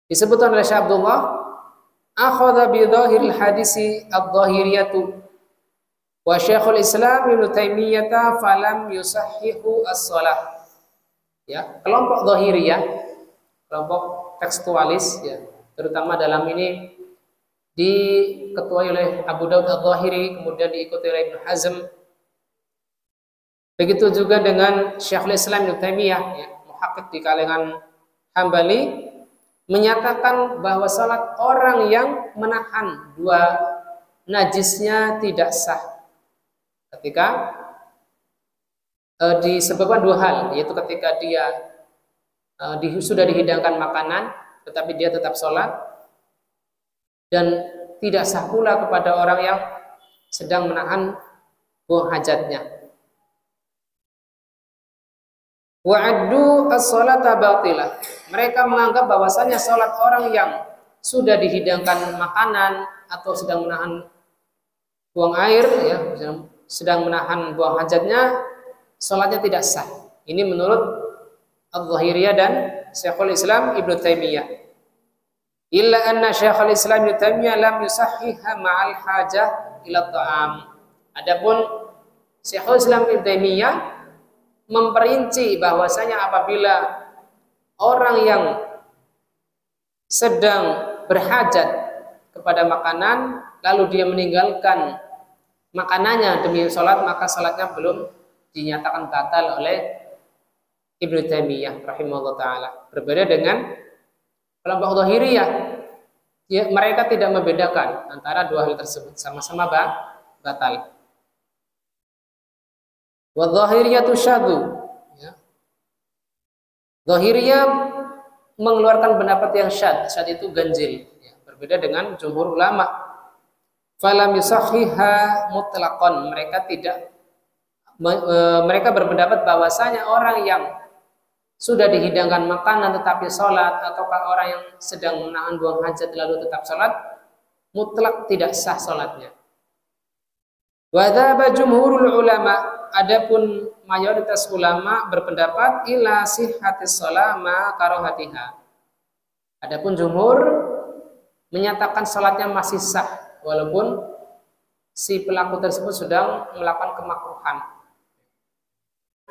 Disebutkan oleh Syekh Abdullah, akhadha bi dhahiril hadisi adh-dhahiriyatu wa Syekhul Islam Ibnu Taimiyah falam yusahhihu as-shalah. Ya, kelompok dhahiriyah, kelompok tekstualis ya, terutama dalam ini diketuai oleh Abu Daud Adh-Dhahiri, kemudian diikuti oleh Ibnu Hazm. Begitu juga dengan Syekhul Islam Ibnu Taimiyah, ya, muhaqqiq di kalangan Hambali, menyatakan bahwa salat orang yang menahan dua najisnya tidak sah. Ketika disebabkan dua hal, yaitu ketika dia sudah dihidangkan makanan, tetapi dia tetap sholat, dan tidak sah pula kepada orang yang sedang menahan buang hajatnya. Wa'addu as-sholata batilah. Mereka menganggap bahwasanya sholat orang yang sudah dihidangkan makanan atau sedang menahan buang air, ya, sedang menahan buang hajatnya, sholatnya tidak sah. Ini menurut Adh-Dhahiriyah dan Syekhul Islam Ibnu Taimiyah. Illa anna Syekhul Islam Ibnu Taimiyah lam yusahhiha ma'al hajah ila ta'am. Adapun Syekhul Islam Ibnu Taimiyah memperinci bahwasanya apabila orang yang sedang berhajat kepada makanan lalu dia meninggalkan makanannya demi sholat, maka sholatnya belum dinyatakan batal oleh Ibnu Taimiyah rahimahullah ta'ala. Berbeda dengan kelompok Dhahiriyah, ya, mereka tidak membedakan antara dua hal tersebut, sama-sama batal. Wa Dhahiriyatu syadzu, ya. Dhahiriyah mengeluarkan pendapat yang syadz itu ganjil, ya. Berbeda dengan jumhur ulama. Falam yusahhiha mutlaqan, mereka berpendapat bahwasanya orang yang sudah dihidangkan makanan tetapi sholat, ataukah orang yang sedang menahan buang hajat lalu tetap sholat, mutlak tidak sah sholatnya. Wa dzaba jumhurul ulama, adapun mayoritas ulama berpendapat ila sihhatis shalah ma karahatiha. Adapun jumhur menyatakan sholatnya masih sah walaupun si pelaku tersebut sedang melakukan kemakruhan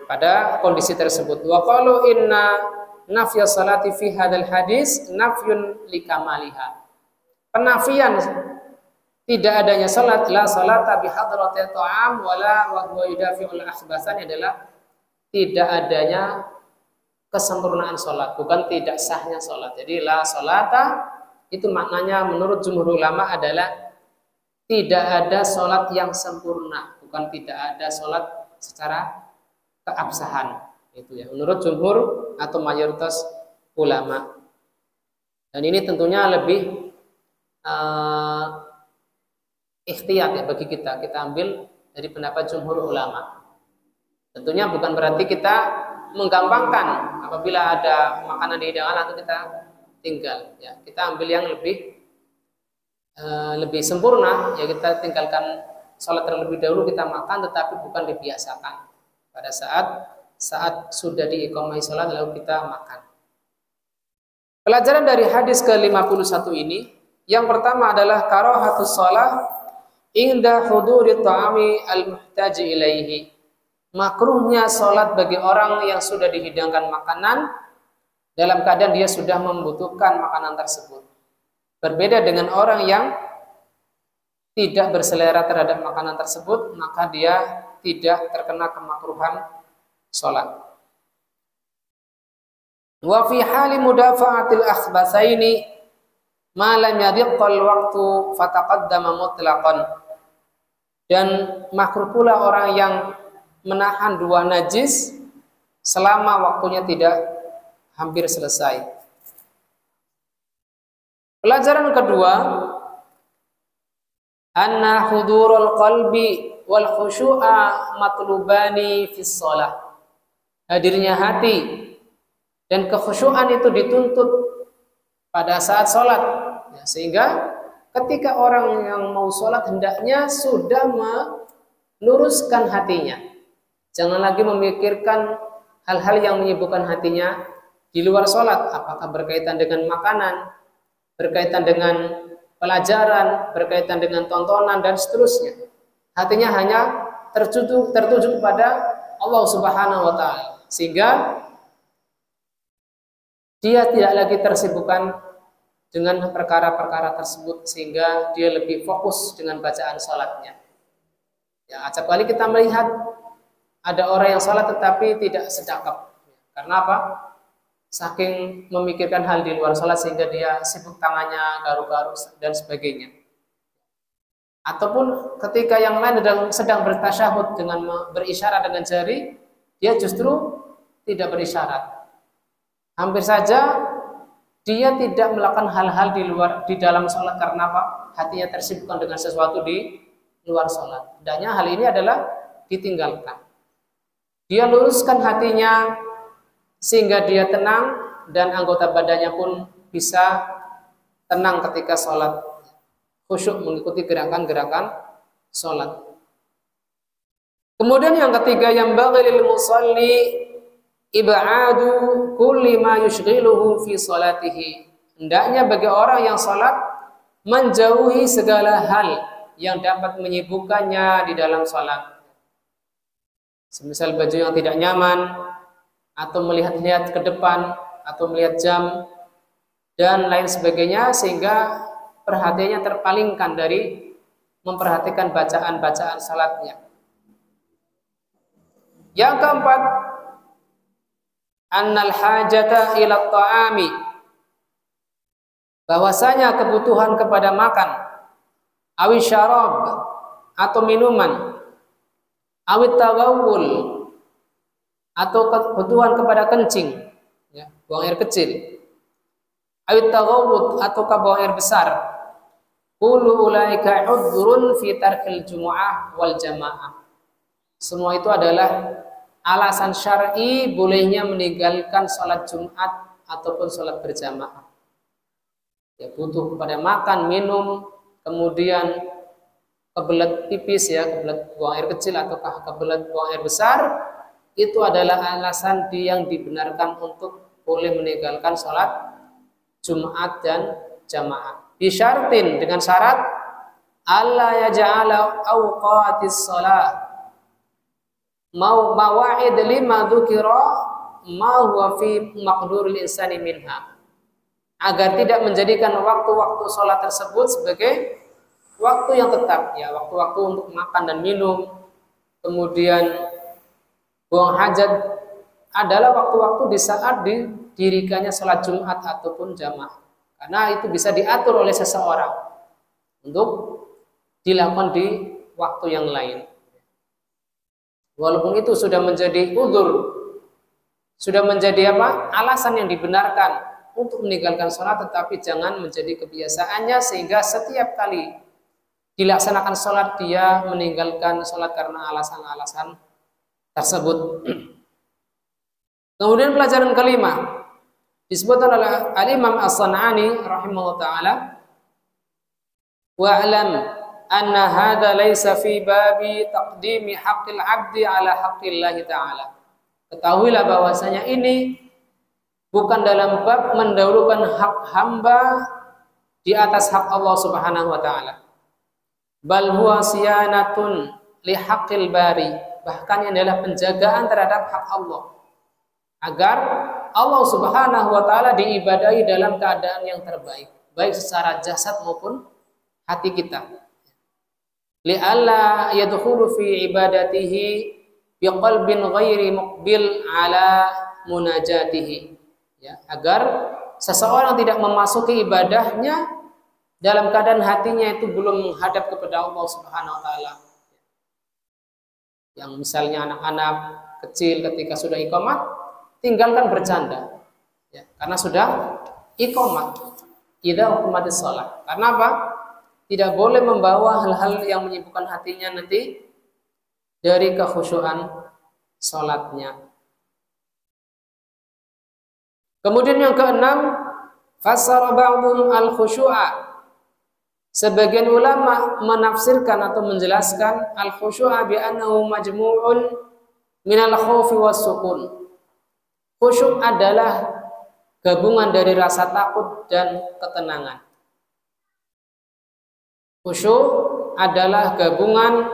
pada kondisi tersebut. Wa qalu inna nafya salati fi hadzal hadis nafyun likamaliha. Penafian tidak adanya salat, la salata bi hadratil ta'am wala wa huwa yudafi'ul akhbasan, adalah tidak adanya kesempurnaan salat, bukan tidak sahnya salat. Jadi la salata itu maknanya menurut jumhur ulama adalah tidak ada salat yang sempurna, bukan tidak ada salat secara keabsahan, itu ya menurut jumhur atau mayoritas ulama. Dan ini tentunya lebih ikhtiyat ya bagi kita ambil dari pendapat jumhur ulama. Tentunya bukan berarti kita menggampangkan apabila ada makanan di hidangan atau kita tinggal, ya kita ambil yang lebih sempurna, ya kita tinggalkan sholat terlebih dahulu, kita makan, tetapi bukan dibiasakan pada saat sudah diiqamah sholat lalu kita makan. Pelajaran dari hadis ke-51 ini, yang pertama adalah karahatus shalah inda huduri ta'ami al-muhtaji ilaihi, makruhnya sholat bagi orang yang sudah dihidangkan makanan dalam keadaan dia sudah membutuhkan makanan tersebut. Berbeda dengan orang yang tidak berselera terhadap makanan tersebut, maka dia tidak terkena kemakruhan sholat. Wa fi hali mudafa'atil akhbatsaini ma lam yadiqqal waqtu fataqaddama mutlaqan. Dan makruh pula orang yang menahan dua najis selama waktunya tidak hampir selesai. Pelajaran kedua, anna hudurul qalbi wal khusyu'a matlubani fis shalah. Hadirnya hati dan kekhusyuan itu dituntut pada saat sholat, ya, sehingga ketika orang yang mau sholat hendaknya sudah meluruskan hatinya. Jangan lagi memikirkan hal-hal yang menyibukkan hatinya di luar sholat, apakah berkaitan dengan makanan, berkaitan dengan pelajaran, berkaitan dengan tontonan dan seterusnya. Hatinya hanya tertuju kepada Allah Subhanahu wa taala, sehingga dia tidak lagi tersibukkan dengan perkara-perkara tersebut, sehingga dia lebih fokus dengan bacaan salatnya. Ya, acap kali kita melihat ada orang yang salat tetapi tidak sedekap. Karena apa? Saking memikirkan hal di luar salat sehingga dia sibuk tangannya, garuk-garuk dan sebagainya. Ataupun ketika yang lain sedang bertasyahud dengan berisyarat dengan jari, dia justru tidak berisyarat. Hampir saja dia tidak melakukan hal-hal di dalam sholat karena apa? Hatinya tersibukkan dengan sesuatu di luar sholat. Hendaknya hal ini adalah ditinggalkan. Dia luruskan hatinya sehingga dia tenang dan anggota badannya pun bisa tenang ketika sholat, khusyuk mengikuti gerakan-gerakan sholat. Kemudian yang ketiga, yang bagi lil musalli ib'adu kulli ma yushghiluhu fi salatihi. Hendaknya bagi orang yang salat menjauhi segala hal yang dapat menyibukkannya di dalam salat. Semisal baju yang tidak nyaman, atau melihat-lihat ke depan, atau melihat jam dan lain sebagainya, sehingga perhatiannya terpalingkan dari memperhatikan bacaan-bacaan salatnya. Yang keempat, annal hajata ila ta'ami, bahwasanya kebutuhan kepada makan, awi syarab atau minuman, awi tagawul atau kebutuhan kepada kencing, ya, buang air kecil, awi tagawud atau buang air besar, kullu ulaika udhrun fi tarkil jumu'ah wal jamaah. Semua itu adalah alasan syar'i bolehnya meninggalkan sholat Jumat ataupun sholat berjamaah. Ya, butuh kepada makan, minum, kemudian kebelet pipis, ya, kebelet buang air kecil ataukah kebelet buang air besar, itu adalah alasan yang dibenarkan untuk boleh meninggalkan sholat Jumat dan jamaah. Bisyartin, dengan syarat alla yaj'ala awqatis shalah mau mawa'id lima dzukira ma huwa fi maqduril insani minha, agar tidak menjadikan waktu-waktu sholat tersebut sebagai waktu yang tetap, ya, waktu-waktu untuk makan dan minum, kemudian buang hajat adalah waktu-waktu di saat didirikannya sholat Jumat ataupun jamaah, karena itu bisa diatur oleh seseorang untuk dilakukan di waktu yang lain. Walaupun itu sudah menjadi udzur, sudah menjadi apa? Alasan yang dibenarkan untuk meninggalkan sholat, tetapi jangan menjadi kebiasaannya sehingga setiap kali dilaksanakan sholat dia meninggalkan sholat karena alasan-alasan tersebut. Kemudian pelajaran kelima disebutkan oleh Al-Imam As-San'ani rahimahullah ta'ala, wa'lam anna hadha laysa fi babi taqdimi haqqil 'abdi ala haqqillahi ta'ala. Ketahuilah bahwasanya ini bukan dalam bab mendahulukan hak hamba di atas hak Allah Subhanahu wa taala. Bal huwa siyanatun li haqqil bari. bahkan ini adalah penjagaan terhadap hak Allah, agar Allah Subhanahu wa taala diibadahi dalam keadaan yang terbaik, baik secara jasad maupun hati kita. Li'alla yadkhulu fi ibadatihi biqalbin ghairi muqbil ala munajatihi. Ya, agar seseorang tidak memasuki ibadahnya dalam keadaan hatinya itu belum menghadap kepada Allah Subhanahu wa taala. Yang misalnya anak-anak kecil ketika sudah iqamah, tinggalkan bercanda. Ya, karena sudah iqamah. Idza uqimatis shalah. Karena apa? Tidak boleh membawa hal-hal yang menyibukkan hatinya nanti dari kekhusyuan salatnya. Kemudian yang keenam, fassara ba'dhum al-khusyu'a. Sebagian ulama menafsirkan atau menjelaskan al-khusyu'a bi annahu majmu'un minal khaufi was sukun. Khusyuk adalah gabungan dari rasa takut dan ketenangan. Khusyuk adalah gabungan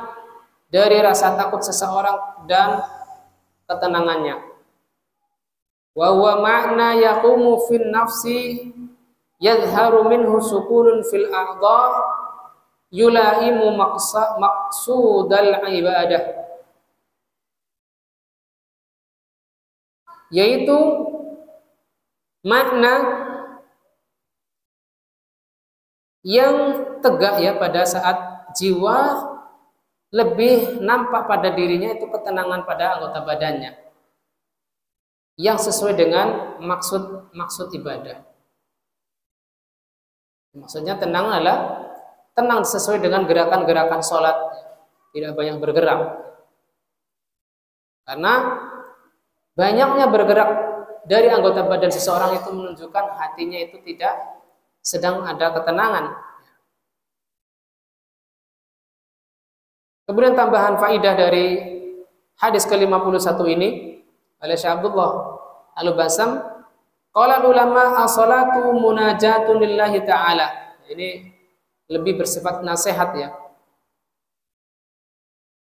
dari rasa takut seseorang dan ketenangannya. Wa huwa ma'na yaqumu fin nafsi yadharu minhu sukunun fil a'dha yulaimu maqsudal ibadah, yaitu makna yang tegak ya pada saat jiwa lebih nampak pada dirinya itu ketenangan pada anggota badannya yang sesuai dengan maksud ibadah. Maksudnya tenang adalah tenang sesuai dengan gerakan-gerakan sholat, tidak banyak bergerak. Karena banyaknya bergerak dari anggota badan seseorang itu menunjukkan hatinya itu tidak sedang ada ketenangan. Kemudian tambahan faidah dari hadis ke-51 ini oleh Syekh Abdullah Al-Basam, qala ulama as-salatu munajatun lillahi ta'ala. Ini lebih bersifat nasihat ya.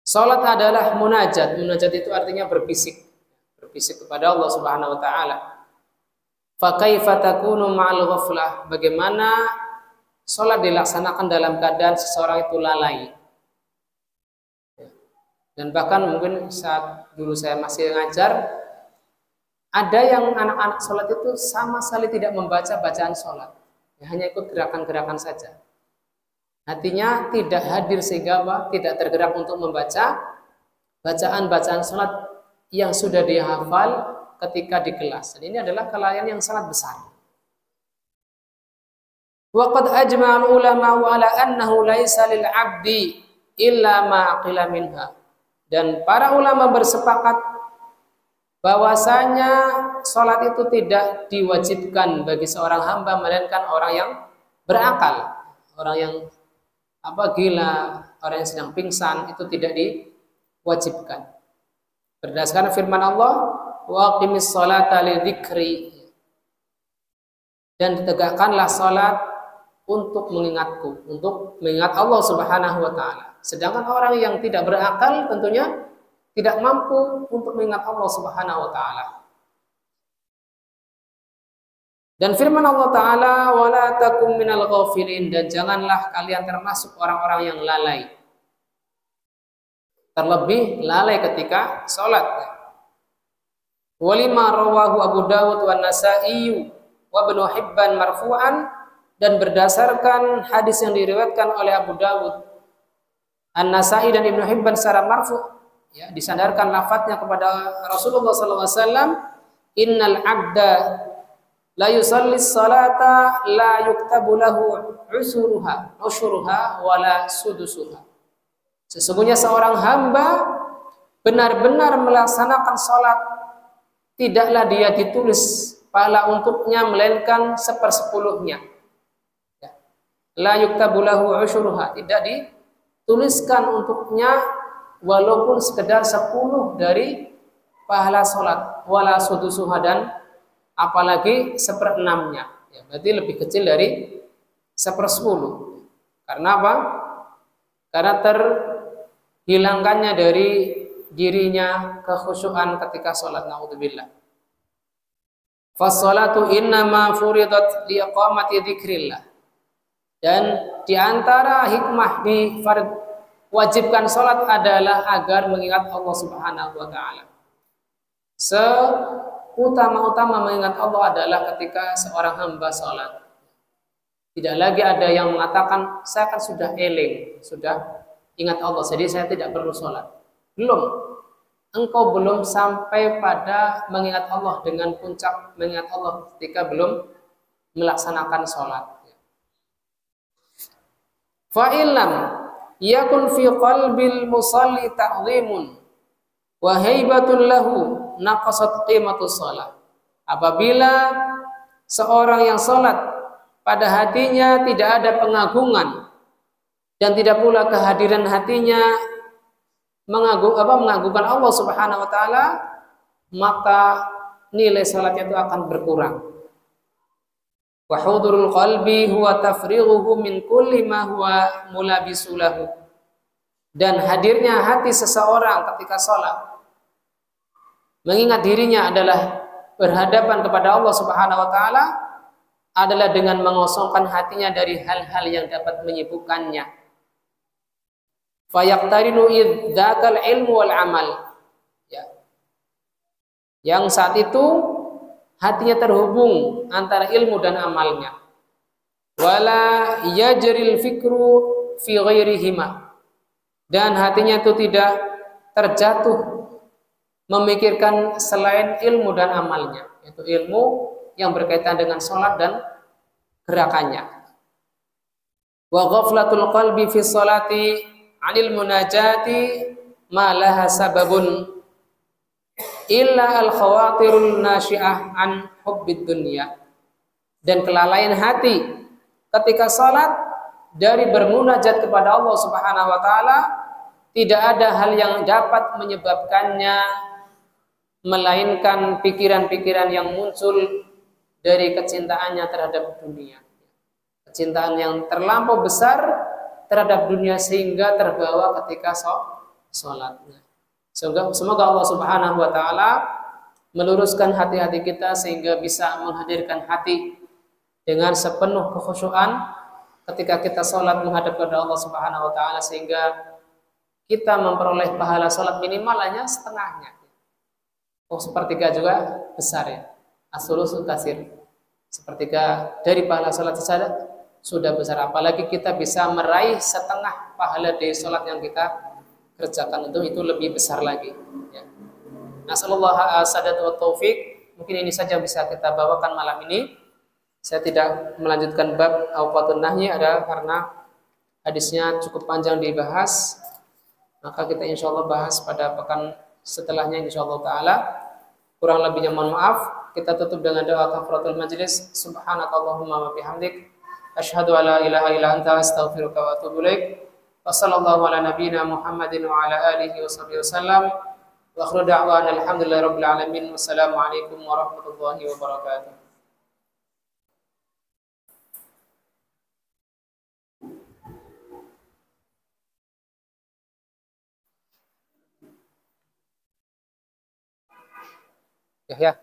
Salat adalah munajat. Munajat itu artinya berbisik. Berbisik kepada Allah Subhanahu wa taala. Fa kaifa takunu ma'al ghaflah? Bagaimana salat dilaksanakan dalam keadaan seseorang itu lalai? Dan bahkan mungkin saat dulu saya masih ngajar, ada yang anak-anak sholat itu sama sekali tidak membaca bacaan sholat, ya, hanya ikut gerakan-gerakan saja. Hatinya tidak hadir sehingga tidak tergerak untuk membaca bacaan-bacaan sholat yang sudah dia hafal ketika di kelas. Dan ini adalah kelalaian yang sangat besar. Wa qad ajma'al ulama ala annahu laisa lil 'abdi illa ma aqila minha. Dan para ulama bersepakat bahwasanya sholat itu tidak diwajibkan bagi seorang hamba melainkan orang yang berakal, orang yang gila, orang yang sedang pingsan itu tidak diwajibkan. Berdasarkan firman Allah, wa aqimis sholata lidzikri, dan ditegakkanlah sholat untuk mengingatku, untuk mengingat Allah Subhanahu wa taala. Sedangkan orang yang tidak berakal tentunya tidak mampu untuk mengingat Allah Subhanahu wa taala. Dan firman Allah taala, wala takum minal ghafilin, dan janganlah kalian termasuk orang-orang yang lalai. Terlebih lalai ketika salat. Walima rawahu Abu Dawud wan Nasa'i wa Ibnu Hibban marfu'an, dan berdasarkan hadis yang diriwayatkan oleh Abu Dawud, An-Nasa'i dan Ibnu Hibban secara marfu', ya, disandarkan lafadznya kepada Rasulullah SAW, innal abda la yusalli salata la yuktabu lahu usyuruha wala sudusuha. Sesungguhnya seorang hamba benar-benar melaksanakan salat, tidaklah dia ditulis pahala untuknya melainkan 1/10-nya. Ya. La yuktabu lahu usyuruha, tidak dituliskan untuknya walaupun sekedar 10 dari pahala sholat, wala sudusuha, dan apalagi 1/6-nya, ya, berarti lebih kecil dari 1/10. Karena apa? Karena terhilangkannya dari dirinya kekhusyuan ketika sholat, naudzubillah. Fas-sholatu innama furidat liiqamati dzikrillah. Dan di antara hikmah wajibkan sholat adalah agar mengingat Allah Subhanahu wa taala. Seutama-utama mengingat Allah adalah ketika seorang hamba sholat. Tidak lagi ada yang mengatakan saya kan sudah eling, sudah ingat Allah, jadi saya tidak perlu sholat. Belum. Engkau belum sampai pada mengingat Allah dengan puncak mengingat Allah ketika belum melaksanakan sholat. Fa illam yakun fi qalbil musalli ta'zimun wa haibatun lahu naqasat qimatus shalah. Apabila seorang yang sholat pada hatinya tidak ada pengagungan dan tidak pula kehadiran hatinya mengagungkan Allah Subhanahu wa taala, maka nilai salatnya itu akan berkurang. Wa hudurul qalbi huwa tafrighuhu min kulli ma huwa mulabisulahu. Dan hadirnya hati seseorang ketika salat, mengingat dirinya adalah berhadapan kepada Allah Subhanahu wa taala, adalah dengan mengosongkan hatinya dari hal-hal yang dapat menyibukkannya. Fayaqtarinu idzakal ilmu wal amal. Ya. Yang saat itu hatinya terhubung antara ilmu dan amalnya. Wala yajril fikru fi ghairihima. Dan hatinya itu tidak terjatuh memikirkan selain ilmu dan amalnya, yaitu ilmu yang berkaitan dengan sholat dan gerakannya. Wa ghaflatul qalbi fi sholati 'anil munajati ma laha sababun illa al khawatirun nasyi'ah an hubbid dunya. Dan kelalaian hati ketika salat dari bermunajat kepada Allah Subhanahu wa taala, tidak ada hal yang dapat menyebabkannya melainkan pikiran-pikiran yang muncul dari kecintaannya terhadap dunia. Kecintaan yang terlampau besar terhadap dunia sehingga terbawa ketika sholatnya. Semoga Allah Subhanahu wa taala meluruskan hati-hati kita sehingga bisa menghadirkan hati dengan sepenuh kekhusyuan ketika kita sholat menghadap kepada Allah Subhanahu wa taala, sehingga kita memperoleh pahala sholat minimal hanya setengahnya. Sepertiga juga besar ya. As-sulusul katsir. Sepertiga dari pahala sholat saja sudah besar, apalagi kita bisa meraih setengah pahala dari sholat yang kita kerjakan, itu lebih besar lagi ya. Nasallallahu sadat wa taufik. Mungkin ini saja bisa kita bawakan malam ini. Saya tidak melanjutkan bab auqatun nahyi adalah karena hadisnya cukup panjang dibahas, maka kita insyaallah bahas pada pekan setelahnya insyaallah taala. Kurang lebihnya mohon maaf. Kita tutup dengan doa kafaratul majlis. Subhanakallahumma wa bihamdik, asyhadu an la ilaha illa anta, astaghfiruka wa atubu ilaik. Wa sallallahu ala nabiyyina Muhammadin wa ala alihi wa sahbihi wasallam. Wa akhiru da'wana alhamdulillahi rabbil alamin. Wassalamu alaikum warahmatullahi wabarakatuh. Ya.